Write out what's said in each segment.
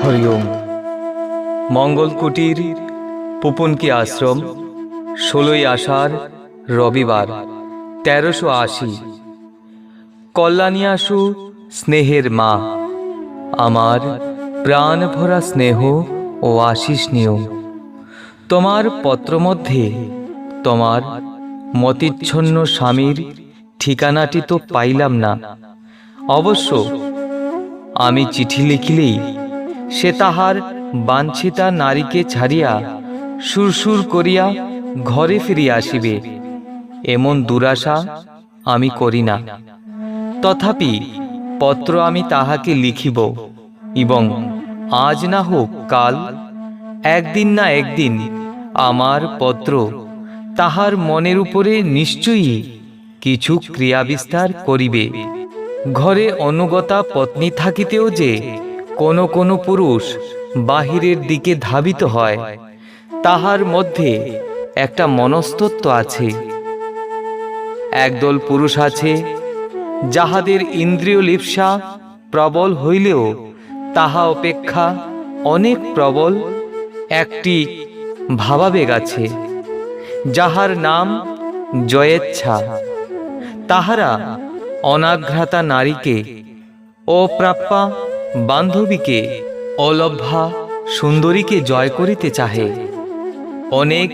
হরিওম। মঙ্গল কুটির পুপুনকি আশ্রম, 16ই আষাঢ়, রবিবার, 1380। কল্যাণী আশু স্নেহের মা, আমার প্রাণ ভরা স্নেহ ও আশিস নিও। তোমার পত্র মধ্যে তোমার মতিচ্ছন্ন স্বামীর ঠিকানাটি তো পাইলাম না। অবশ্য আমি চিঠি লিখিলেই সে তাহার বাঞ্ছিতা নারীকে ছাড়িয়া সুরসুর করিয়া ঘরে ফিরিয়া আসিবে, এমন দুরাশা আমি করি না। তথাপি পত্র আমি তাহাকে লিখিব, এবং আজ না হোক কাল, একদিন না একদিন আমার পত্র তাহার মনের উপরে নিশ্চয়ই কিছু ক্রিয়া বিস্তার করিবে। ঘরে অনুগতা পত্নী থাকিতেও যে কোনো কোনো পুরুষ বাহিরের দিকে ধাবিত হয়, তাহার মধ্যে একটা মনস্তত্ব আছে। একদল পুরুষ আছে যাহাদের ইন্দ্রিয় লিপ্সা প্রবল হইলেও তাহা অপেক্ষা অনেক প্রবল একটি ভাবাবেগ আছে, যাহার নাম জয়েচ্ছা। তাহারা অনাঘ্রাতা নারীকে, অপ্রাপ্যা বান্ধবীকে, অলভ্যা সুন্দরীকে জয় করিতে চাহে। অনেক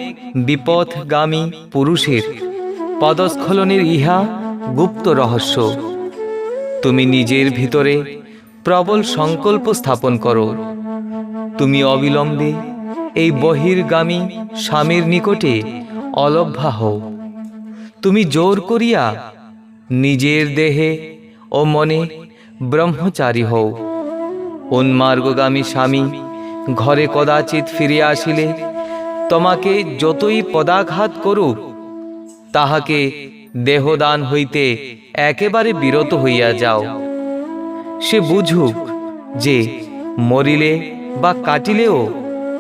বিপথগামী পুরুষের পদস্খলনের ইহা গুপ্ত রহস্য। তুমি নিজের ভিতরে প্রবল সংকল্প স্থাপন করো। তুমি অবিলম্বে এই বহির্গামী স্বামীর নিকটে অলভ্যা হও। তুমি জোর করিয়া নিজের দেহে ও মনে ব্রহ্মচারী হও। উন্মার্গগামী স্বামী ঘরে কদাচিৎ ফিরিয়া আসিলে তোমাকে যতই পদাঘাত করুক, তাহাকে দেহদান হইতে একেবারে বিরত হইয়া যাও। সে বুঝুক যে মরিলে বা কাটিলেও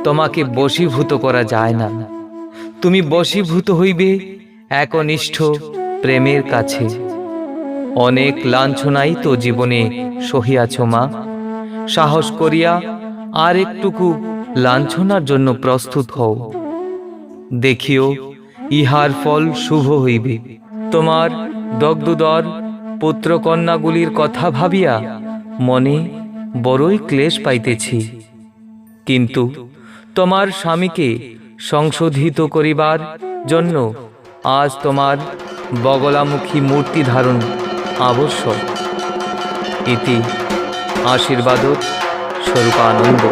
তোমাকে বশীভূত করা যায় না। তুমি বশীভূত হইবে একনিষ্ঠ প্রেমের কাছে। অনেক লাঞ্ছনাই তো জীবনে সহিয়াছ মা, সাহস করিয়া আর একটুকু লাঞ্ছনার জন্য প্রস্তুত হও। দেখিও ইহার ফল শুভ হইবে। তোমার দগ্ধোদর পুত্রকন্যাগুলির কথা ভাবিয়া মনে বড়ই ক্লেশ পাইতেছি, কিন্তু তোমার স্বামীকে সংশোধিত করিবার জন্য আজ তোমার বগলামুখী মূর্তি ধারণ আবশ্যক। ইতি আশীর্বাদ স্বরূপানন্দ।